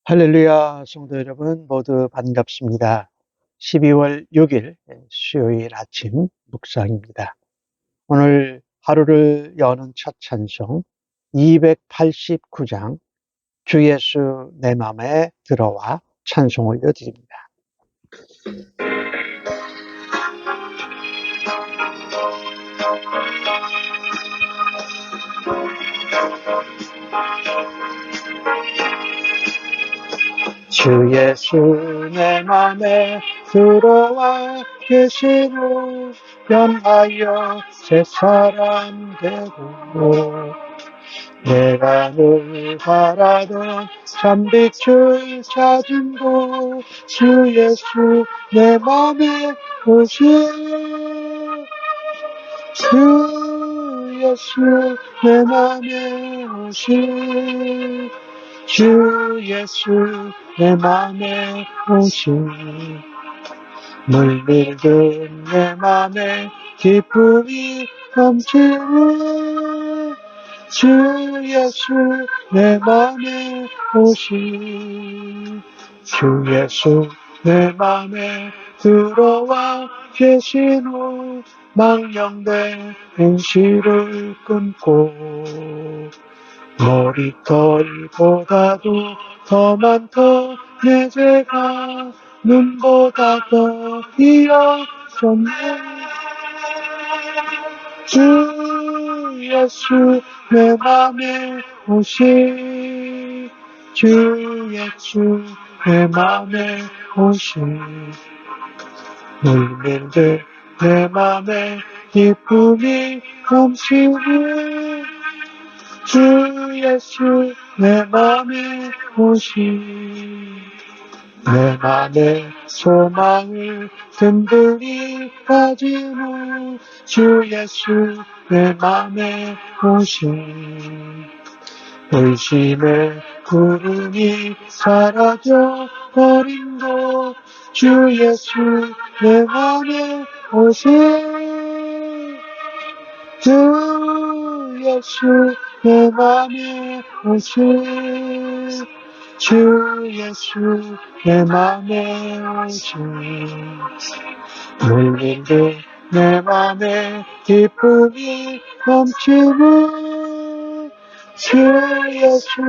할렐루야, 성도 여러분 모두 반갑습니다. 12월 6일 수요일 아침 묵상입니다. 오늘 하루를 여는 첫 찬송 289장 주 예수 내 맘에 들어와 찬송 올려드립니다. 주 예수 내 맘에 들어와 계시고 변하여 새 사람 되고 내가 늘 바라던 참빛을 찾은 곳 주 예수 내 맘에 오신 주 예수 내 맘에 오신 주 예수 내 맘에 오신 물밀듯 내 맘에 기쁨이 넘치는 주 예수 내 맘에 오신 주 예수 내 맘에 들어와 계신 후 망령된 행실을 끊고 머리털보다도 더 많던 내 죄가 눈보다 더 희어졌네 주 예수 내 맘에 오신 주 예수 내 맘에 오신 물밀듯 내 맘에 기쁨이 넘치는 주 예수 내 맘에 오신 내 맘에 소망을 든든히 가진 후 주 예수 내 맘에 오신 의심의 구름이 사라져 버린 곳 주 예수 내 맘에 오신 주 예수 내 맘에 오신 주 예수 내 맘에 오신 물밀듯 내 맘에 기쁨이 넘치는 주 예수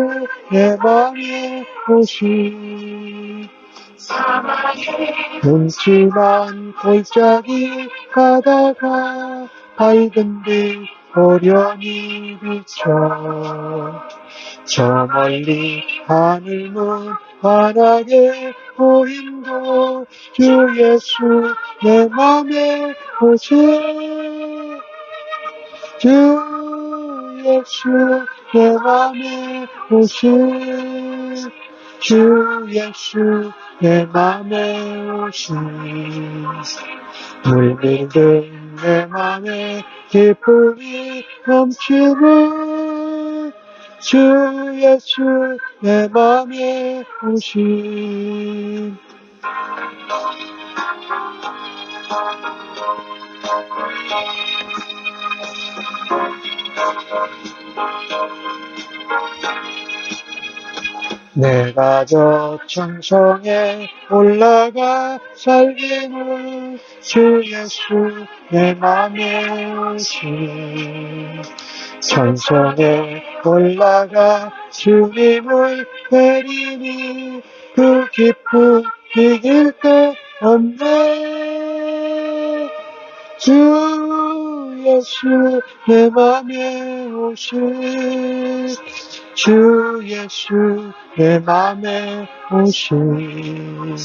내 맘에 오신 눈치만 골짜기 가다가 밝은 빛 호련히 비쳐 저 멀리 하늘문 환하게 보인도 주 예수 내 맘에 오신 주 예수 내 맘에 오신 주 예수 내 맘에 오신 물밀듯 내 맘에 기쁨이 넘치는 주 예수 내 맘에 오신 내가 저 천성에 올라가 살기는 주 예수 내 맘에 오신 천성에 올라가 주님을 뵈리니 그 기쁨 이길 데 없네 주 예수 내 맘에 오신 주 예수 내 맘에 오신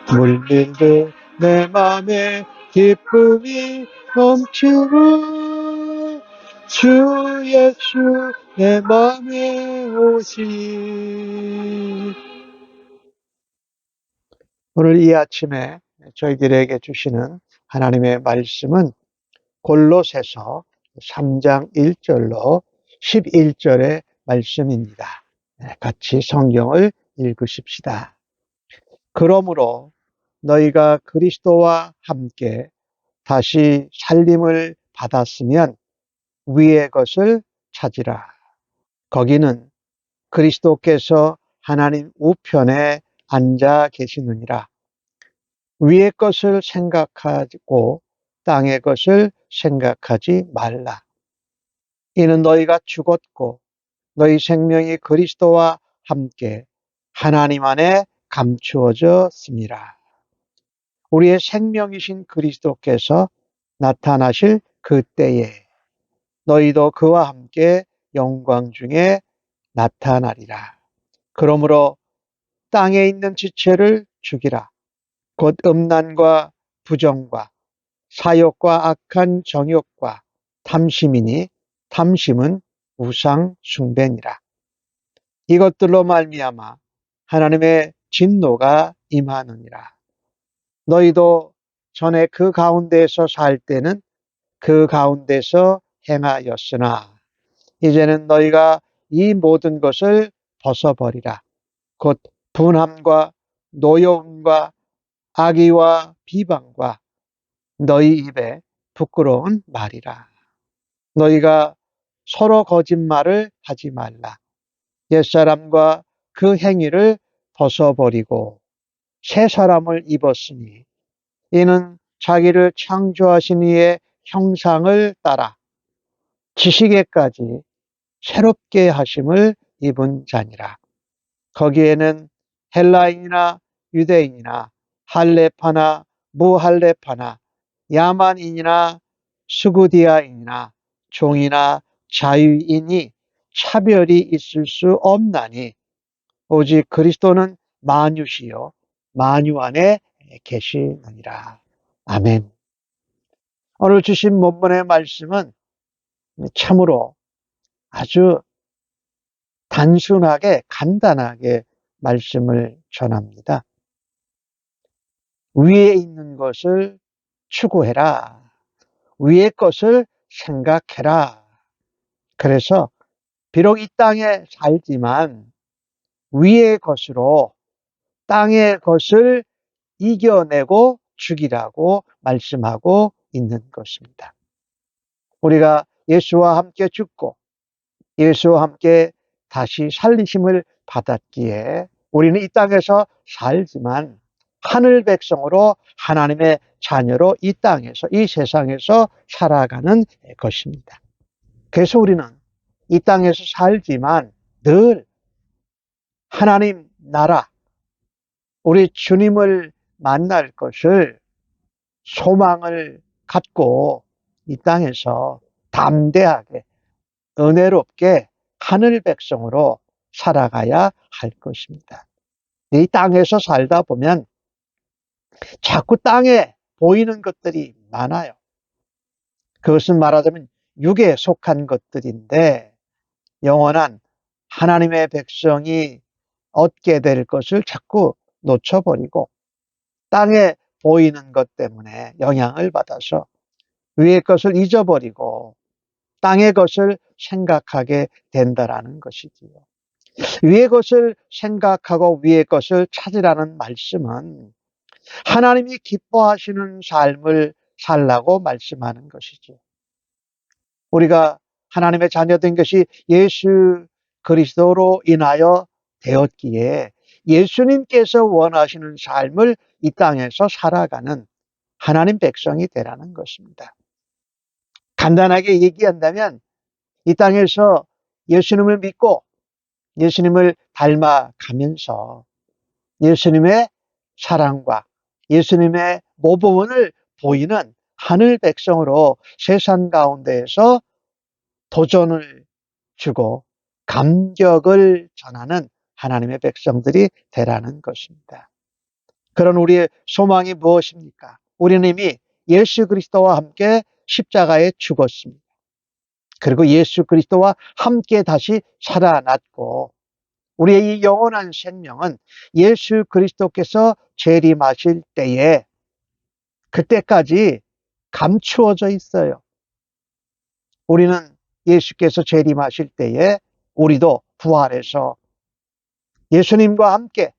물밀듯 내 맘에 기쁨이 넘치는 주 예수 내 맘에 오신 오늘 이 아침에 저희들에게 주시는 하나님의 말씀은 골로새서 3장 1절로 11절의 말씀입니다. 같이 성경을 읽으십시다. 그러므로 너희가 그리스도와 함께 다시 살림을 받았으면 위의 것을 찾으라. 거기는 그리스도께서 하나님 우편에 앉아 계시느니라. 위의 것을 생각하고 땅의 것을 생각하지 말라. 이는 너희가 죽었고 너희 생명이 그리스도와 함께 하나님 안에 감추어졌습니다. 우리의 생명이신 그리스도께서 나타나실 그때에 너희도 그와 함께 영광 중에 나타나리라. 그러므로 땅에 있는 지체를 죽이라. 곧 음란과 부정과 사욕과 악한 정욕과 탐심이니 탐심은 우상 숭배니라. 이것들로 말미암아 하나님의 진노가 임하느니라. 너희도 전에 그 가운데에서 살 때는 그 가운데서 행하였으나 이제는 너희가 이 모든 것을 벗어버리라. 곧 분함과 노여움과 악의와 비방과 너희 입에 부끄러운 말이라. 너희가 서로 거짓말을 하지 말라. 옛사람과 그 행위를 벗어버리고 새 사람을 입었으니 이는 자기를 창조하신 이의 형상을 따라 지식에까지 새롭게 하심을 입은 자니라. 거기에는 헬라인이나 유대인이나 할레파나 무할레파나 야만인이나 스구디아인이나 종이나 자유인이 차별이 있을 수 없나니 오직 그리스도는 만유시요 만유 안에 계시느니라. 아멘. 오늘 주신 본문의 말씀은 참으로 아주 단순하게 간단하게 말씀을 전합니다. 위에 있는 것을 추구해라. 위의 것을 생각해라. 그래서 비록 이 땅에 살지만 위의 것으로 땅의 것을 이겨내고 죽이라고 말씀하고 있는 것입니다. 우리가 예수와 함께 죽고 예수와 함께 다시 살리심을 받았기에 우리는 이 땅에서 살지만 하늘 백성으로 하나님의 자녀로 이 땅에서 이 세상에서 살아가는 것입니다. 그래서 우리는 이 땅에서 살지만 늘 하나님 나라 우리 주님을 만날 것을 소망을 갖고 이 땅에서 담대하게 은혜롭게 하늘 백성으로 살아가야 할 것입니다. 이 땅에서 살다 보면 자꾸 땅에 보이는 것들이 많아요. 그것은 말하자면 육에 속한 것들인데 영원한 하나님의 백성이 얻게 될 것을 자꾸 놓쳐버리고 땅에 보이는 것 때문에 영향을 받아서 위의 것을 잊어버리고 땅의 것을 생각하게 된다라는 것이지요. 위의 것을 생각하고 위의 것을 찾으라는 말씀은 하나님이 기뻐하시는 삶을 살라고 말씀하는 것이죠. 우리가 하나님의 자녀된 것이 예수 그리스도로 인하여 되었기에 예수님께서 원하시는 삶을 이 땅에서 살아가는 하나님 백성이 되라는 것입니다. 간단하게 얘기한다면 이 땅에서 예수님을 믿고 예수님을 닮아가면서 예수님의 사랑과 예수님의 모범을 보이는 하늘 백성으로 세상 가운데에서 도전을 주고 감격을 전하는 하나님의 백성들이 되라는 것입니다. 그런 우리의 소망이 무엇입니까? 우리는 이미 예수 그리스도와 함께 십자가에 죽었습니다. 그리고 예수 그리스도와 함께 다시 살아났고 우리의 이 영원한 생명은 예수 그리스도께서 재림하실 때에 그때까지 감추어져 있어요. 우리는 예수께서 재림하실 때에 우리도 부활해서 예수님과 함께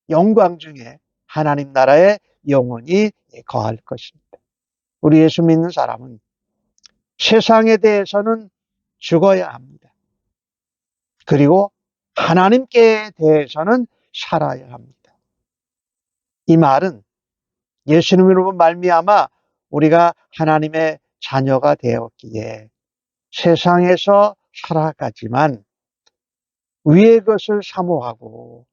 영광 중에 하나님 나라에 영원히 거할 것입니다. 우리 예수 믿는 사람은 세상에 대해서는 죽어야 합니다. 그리고 하나님께 대해서는 살아야 합니다. 이 말은 예수님으로 말미암아 우리가 하나님의 자녀가 되었기에 세상에서 살아가지만 위의 것을 사모하고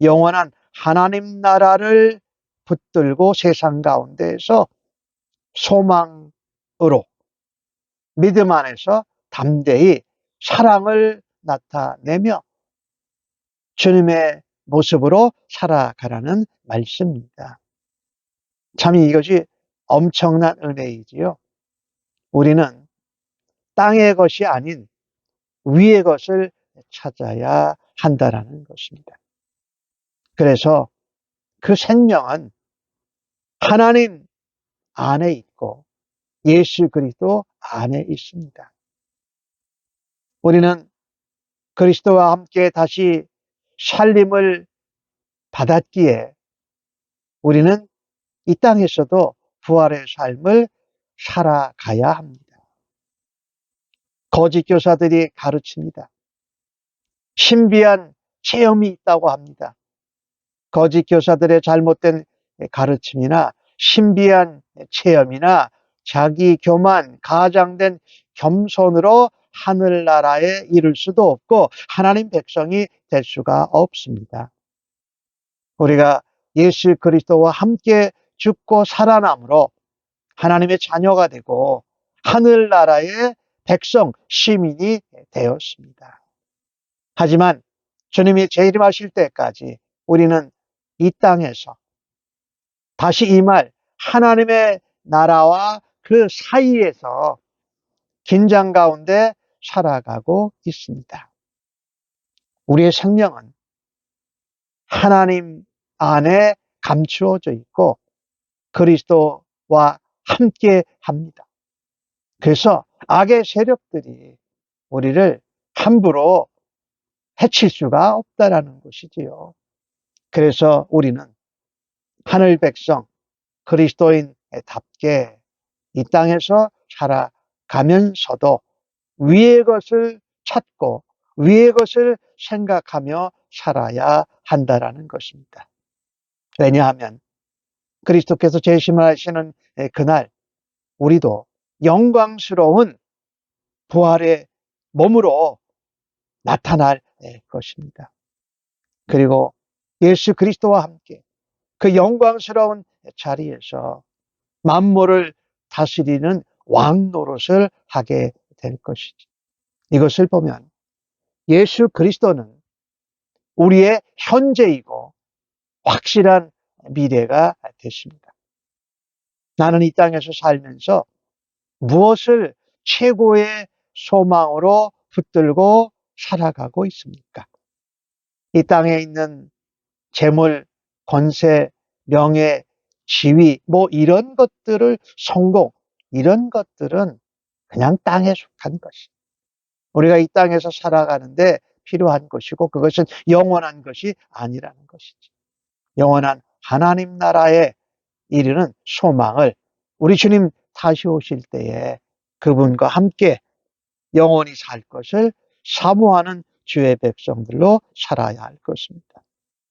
영원한 하나님 나라를 붙들고 세상 가운데에서 소망으로 믿음 안에서 담대히 사랑을 나타내며 주님의 모습으로 살아가라는 말씀입니다. 참 이것이 엄청난 은혜이지요. 우리는 땅의 것이 아닌 위의 것을 찾아야 한다라는 것입니다. 그래서 그 생명은 하나님 안에 있고 예수 그리스도 안에 있습니다. 우리는 그리스도와 함께 다시 살림을 받았기에 우리는 이 땅에서도 부활의 삶을 살아가야 합니다. 거짓 교사들이 가르칩니다. 신비한 체험이 있다고 합니다. 거짓 교사들의 잘못된 가르침이나 신비한 체험이나 자기 교만, 가장된 겸손으로 하늘나라에 이를 수도 없고 하나님 백성이 될 수가 없습니다. 우리가 예수 그리스도와 함께 죽고 살아남으로 하나님의 자녀가 되고 하늘나라의 백성, 시민이 되었습니다. 하지만 주님이 재림하실 때까지 우리는 이 땅에서 다시 임할 하나님의 나라와 그 사이에서 긴장 가운데 살아가고 있습니다. 우리의 생명은 하나님 안에 감추어져 있고 그리스도와 함께 합니다. 그래서 악의 세력들이 우리를 함부로 해칠 수가 없다라는 것이지요. 그래서 우리는 하늘 백성, 그리스도인답게 이 땅에서 살아가면서도 위의 것을 찾고 위의 것을 생각하며 살아야 한다라는 것입니다. 왜냐하면 그리스도께서 재림하시는 그날 우리도 영광스러운 부활의 몸으로 나타날 것입니다. 그리고 예수 그리스도와 함께 그 영광스러운 자리에서 만물을 다스리는 왕 노릇을 하게 될 것이지. 이것을 보면 예수 그리스도는 우리의 현재이고 확실한 미래가 되십니다. 나는 이 땅에서 살면서 무엇을 최고의 소망으로 붙들고 살아가고 있습니까? 이 땅에 있는 재물, 권세, 명예, 지위, 이런 것들을 성공, 이런 것들은 그냥 땅에 속한 것이. 우리가 이 땅에서 살아가는데 필요한 것이고 그것은 영원한 것이 아니라는 것이지. 영원한 하나님 나라에 이르는 소망을 우리 주님 다시 오실 때에 그분과 함께 영원히 살 것을 사모하는 주의 백성들로 살아야 할 것입니다.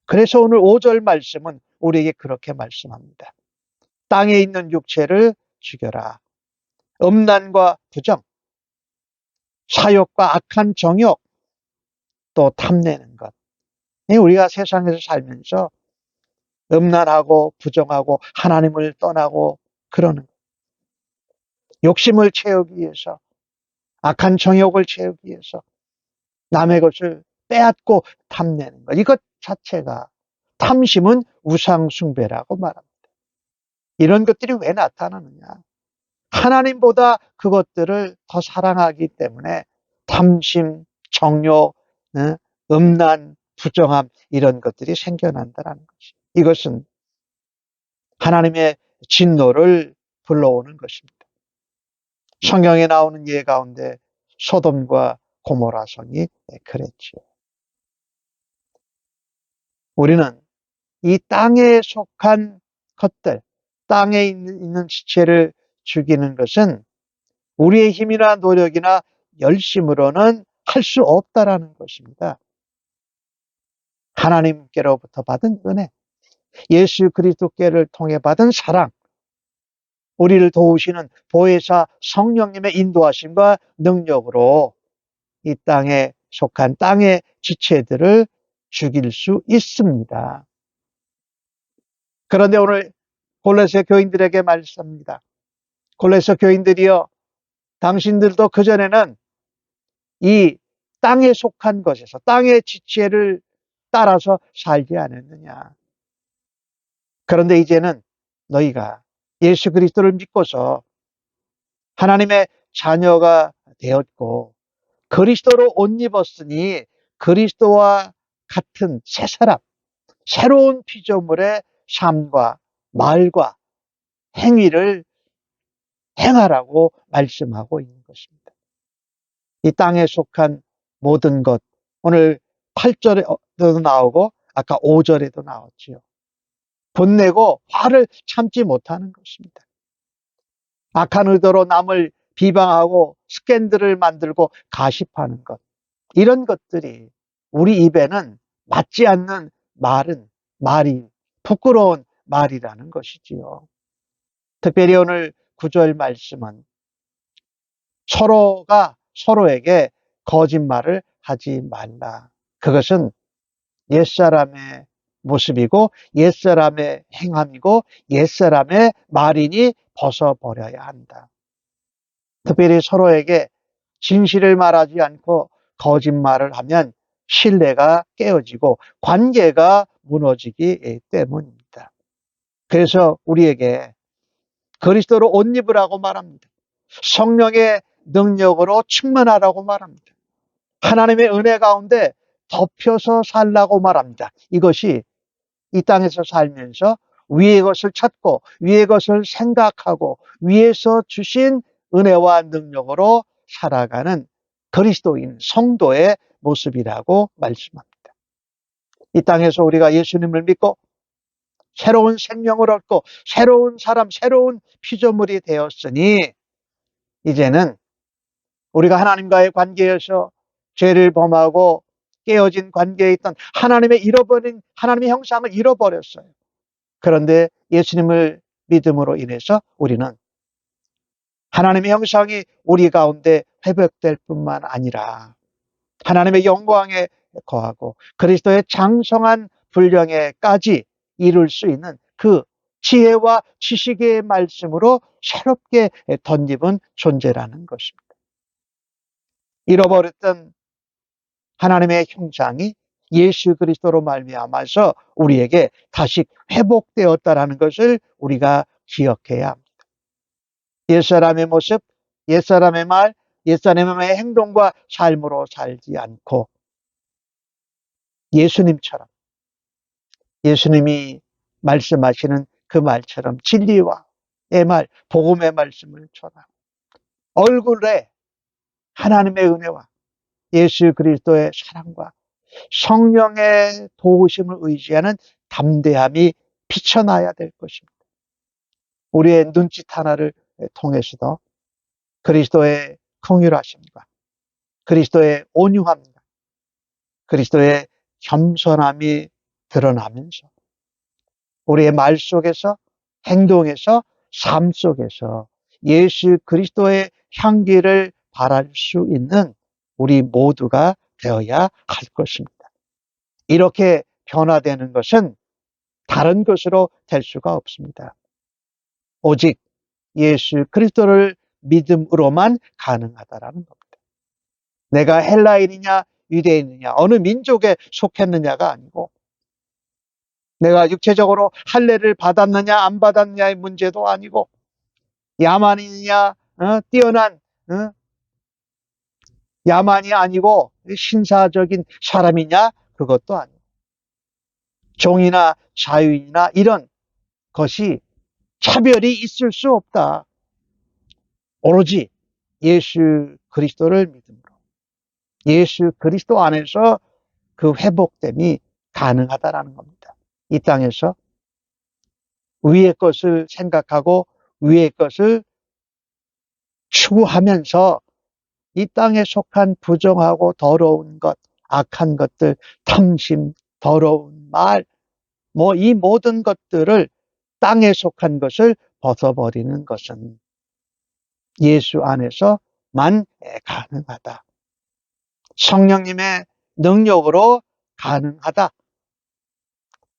그래서 오늘 5절 말씀은 우리에게 그렇게 말씀합니다. 땅에 있는 육체를 죽여라. 음란과 부정, 사욕과 악한 정욕, 또 탐내는 것. 우리가 세상에서 살면서 음란하고 부정하고 하나님을 떠나고 그러는 것. 욕심을 채우기 위해서, 악한 정욕을 채우기 위해서 남의 것을 빼앗고 탐내는 것. 이것 자체가 탐심은 우상숭배라고 말합니다. 이런 것들이 왜 나타나느냐? 하나님보다 그것들을 더 사랑하기 때문에 탐심, 정욕, 음란, 부정함 이런 것들이 생겨난다는 것이. 이것은 하나님의 진노를 불러오는 것입니다. 성경에 나오는 예 가운데 소돔과 고모라 성이 그랬죠. 우리는 이 땅에 속한 것들, 땅에 있는 지체를 죽이는 것은 우리의 힘이나 노력이나 열심으로는 할 수 없다라는 것입니다. 하나님께로부터 받은 은혜, 예수 그리스도께를 통해 받은 사랑, 우리를 도우시는 보혜사 성령님의 인도하심과 능력으로 이 땅에 속한 땅의 지체들을 죽일 수 있습니다. 그런데 오늘 골로새 교인들에게 말씀합니다. 골로새 교인들이여, 당신들도 그전에는 이 땅에 속한 것에서 땅의 지체를 따라서 살지 않았느냐. 그런데 이제는 너희가 예수 그리스도를 믿고서 하나님의 자녀가 되었고 그리스도로 옷 입었으니 그리스도와 같은 새 사람, 새로운 피조물의 삶과 말과 행위를 행하라고 말씀하고 있는 것입니다. 이 땅에 속한 모든 것, 오늘 8절에도 나오고 아까 5절에도 나왔지요. 분내고 화를 참지 못하는 것입니다. 악한 의도로 남을 비방하고 스캔들을 만들고 가십하는 것, 이런 것들이 우리 입에는 맞지 않는 말이 부끄러운 말이라는 것이지요. 특별히 오늘 9절 말씀은 서로가 서로에게 거짓말을 하지 말라. 그것은 옛사람의 모습이고 옛사람의 행함이고 옛사람의 말이니 벗어버려야 한다. 특별히 서로에게 진실을 말하지 않고 거짓말을 하면 신뢰가 깨어지고 관계가 무너지기 때문입니다. 그래서 우리에게 그리스도로 옷 입으라고 말합니다. 성령의 능력으로 충만하라고 말합니다. 하나님의 은혜 가운데 덮여서 살라고 말합니다. 이것이 이 땅에서 살면서 위의 것을 찾고 위의 것을 생각하고 위에서 주신 은혜와 능력으로 살아가는 그리스도인 성도의 모습이라고 말씀합니다. 이 땅에서 우리가 예수님을 믿고 새로운 생명을 얻고 새로운 사람, 새로운 피조물이 되었으니 이제는 우리가 하나님과의 관계에서 죄를 범하고 깨어진 관계에 있던 하나님의 하나님의 형상을 잃어버렸어요. 그런데 예수님을 믿음으로 인해서 우리는 하나님의 형상이 우리 가운데 회복될 뿐만 아니라 하나님의 영광에 거하고 그리스도의 장성한 분량에까지 이룰 수 있는 그 지혜와 지식의 말씀으로 새롭게 덧입은 존재라는 것입니다. 잃어버렸던 하나님의 형상이 예수 그리스도로 말미암아서 우리에게 다시 회복되었다라는 것을 우리가 기억해야 합니다. 옛사람의 모습, 옛사람의 말, 옛사람의 행동과 삶으로 살지 않고 예수님처럼, 예수님이 말씀하시는 그 말처럼 진리와의 말, 복음의 말씀을 전하고 얼굴에 하나님의 은혜와 예수 그리스도의 사랑과 성령의 도우심을 의지하는 담대함이 비쳐나야 될 것입니다. 우리의 눈짓 하나를 통해서도 그리스도의 긍휼하심과 그리스도의 온유함과 그리스도의 겸손함이 드러나면서 우리의 말 속에서 행동에서 삶 속에서 예수 그리스도의 향기를 발할 수 있는 우리 모두가 되어야 할 것입니다. 이렇게 변화되는 것은 다른 것으로 될 수가 없습니다. 오직 예수 그리스도를 믿음으로만 가능하다라는 겁니다. 내가 헬라인이냐 유대인이냐 어느 민족에 속했느냐가 아니고 내가 육체적으로 할례를 받았느냐 안 받았느냐의 문제도 아니고 야만이냐 뛰어난 야만이 아니고 신사적인 사람이냐 그것도 아니고 종이나 자유인이나 이런 것이 차별이 있을 수 없다. 오로지 예수 그리스도를 믿음으로 예수 그리스도 안에서 그 회복됨이 가능하다라는 겁니다. 이 땅에서 위의 것을 생각하고 위의 것을 추구하면서 이 땅에 속한 부정하고 더러운 것, 악한 것들, 탐심, 더러운 말, 이 모든 것들을 땅에 속한 것을 벗어버리는 것은 예수 안에서만 가능하다. 성령님의 능력으로 가능하다.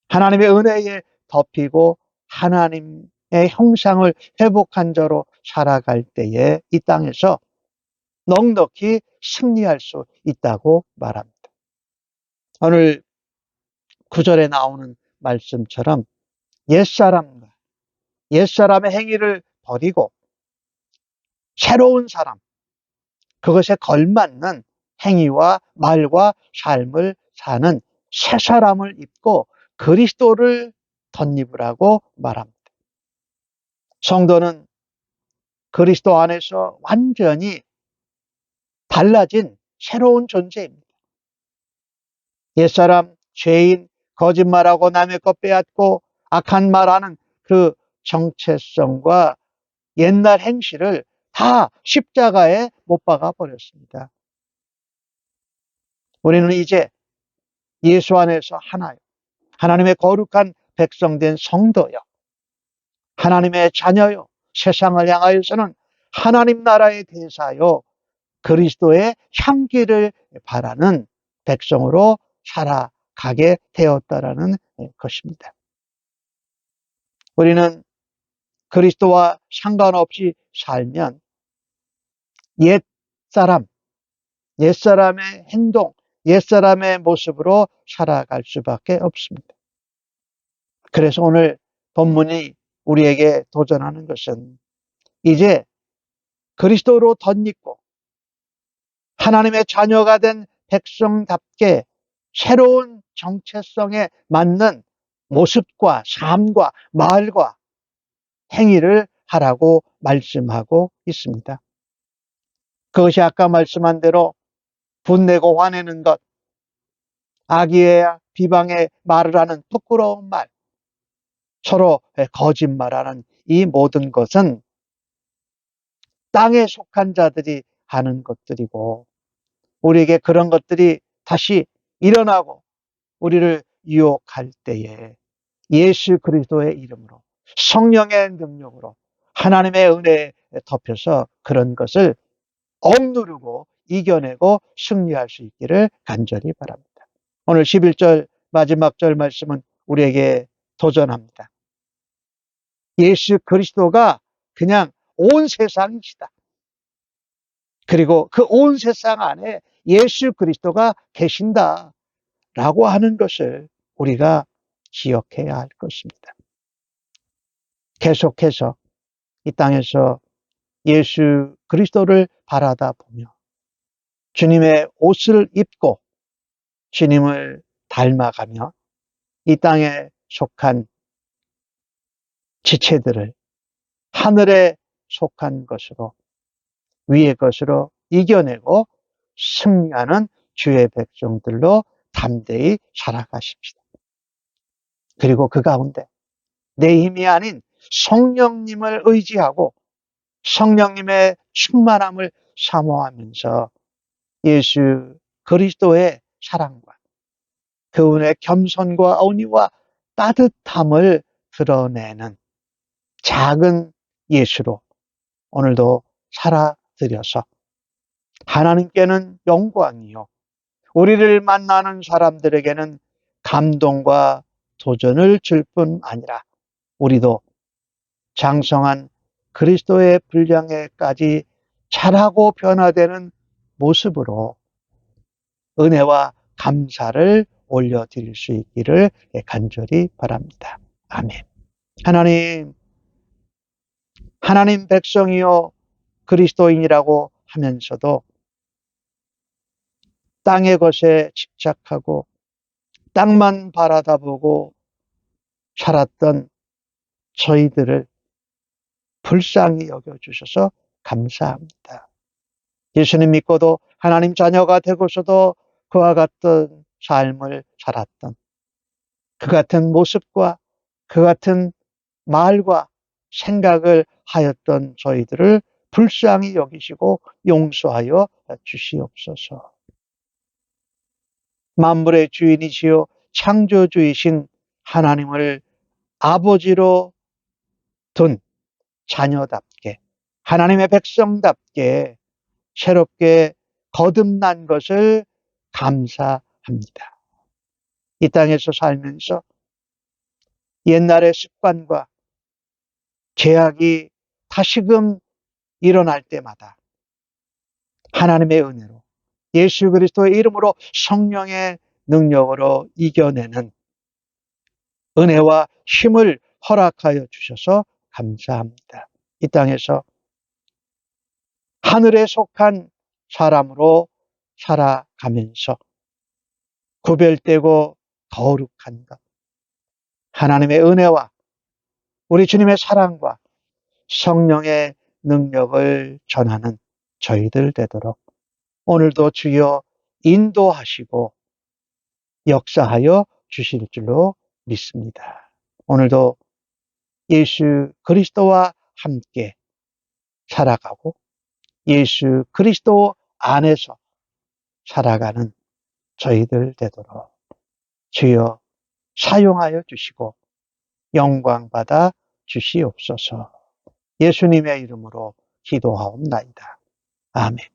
하나님의 은혜에 덮이고 하나님의 형상을 회복한 자로 살아갈 때에 이 땅에서 넉넉히 승리할 수 있다고 말합니다. 오늘 9절에 나오는 말씀처럼 옛사람의 행위를 버리고 새로운 사람, 그것에 걸맞는 행위와 말과 삶을 사는 새 사람을 입고 그리스도를 덧입으라고 말합니다. 성도는 그리스도 안에서 완전히 달라진 새로운 존재입니다. 옛사람, 죄인, 거짓말하고 남의 것 빼앗고 악한 말하는 그 정체성과 옛날 행실을 다 십자가에 못 박아 버렸습니다. 우리는 이제 예수 안에서 하나요. 하나님의 거룩한 백성된 성도요. 하나님의 자녀요. 세상을 향하여서는 하나님 나라의 대사요. 그리스도의 향기를 바라는 백성으로 살아가게 되었다라는 것입니다. 우리는 그리스도와 상관없이 살면 옛사람의 행동, 옛사람의 모습으로 살아갈 수밖에 없습니다. 그래서 오늘 본문이 우리에게 도전하는 것은 이제 그리스도로 덧입고 하나님의 자녀가 된 백성답게 새로운 정체성에 맞는 모습과 삶과 말과 행위를 하라고 말씀하고 있습니다. 그것이 아까 말씀한 대로 분내고 화내는 것, 악의와 비방의 말을 하는 부끄러운 말, 서로 거짓말하는 이 모든 것은 땅에 속한 자들이 하는 것들이고 우리에게 그런 것들이 다시 일어나고 우리를 유혹할 때에 예수 그리스도의 이름으로 성령의 능력으로 하나님의 은혜에 덮여서 그런 것을 억누르고 이겨내고 승리할 수 있기를 간절히 바랍니다. 오늘 11절 마지막 절 말씀은 우리에게 도전합니다. 예수 그리스도가 그냥 온 세상이시다. 그리고 그 온 세상 안에 예수 그리스도가 계신다 라고 하는 것을 우리가 기억해야 할 것입니다. 계속해서 이 땅에서 예수 그리스도를 바라다 보며 주님의 옷을 입고 주님을 닮아가며 이 땅에 속한 지체들을 하늘에 속한 것으로 위의 것으로 이겨내고 승리하는 주의 백성들로 담대히 살아가십시다. 그리고 그 가운데 내 힘이 아닌 성령님을 의지하고 성령님의 충만함을 사모하면서 예수 그리스도의 사랑과 그분의 겸손과 온유와 따뜻함을 드러내는 작은 예수로 오늘도 살아드려서 하나님께는 영광이요 우리를 만나는 사람들에게는 감동과 도전을 줄 뿐 아니라 우리도 장성한 그리스도의 분량에까지 자라고 변화되는 모습으로 은혜와 감사를 올려드릴 수 있기를 간절히 바랍니다. 아멘. 하나님 백성이요 그리스도인이라고 하면서도 땅의 것에 집착하고 땅만 바라다보고 살았던 저희들을 불쌍히 여겨주셔서 감사합니다. 예수님 믿고도 하나님 자녀가 되고서도 그와 같은 삶을 살았던 그 같은 모습과 그 같은 말과 생각을 하였던 저희들을 불쌍히 여기시고 용서하여 주시옵소서. 만물의 주인이시요 창조주이신 하나님을 아버지로 둔 자녀답게, 하나님의 백성답게 새롭게 거듭난 것을 감사합니다. 이 땅에서 살면서 옛날의 습관과 죄악이 다시금 일어날 때마다 하나님의 은혜로, 예수 그리스도의 이름으로, 성령의 능력으로 이겨내는 은혜와 힘을 허락하여 주셔서 감사합니다. 이 땅에서 하늘에 속한 사람으로 살아가면서 구별되고 거룩한 것, 하나님의 은혜와 우리 주님의 사랑과 성령의 능력을 전하는 저희들 되도록 오늘도 주여 인도하시고 역사하여 주실 줄로 믿습니다. 오늘도 예수 그리스도와 함께 살아가고 예수 그리스도 안에서 살아가는 저희들 되도록 주여 사용하여 주시고 영광 받아 주시옵소서. 예수님의 이름으로 기도하옵나이다. 아멘.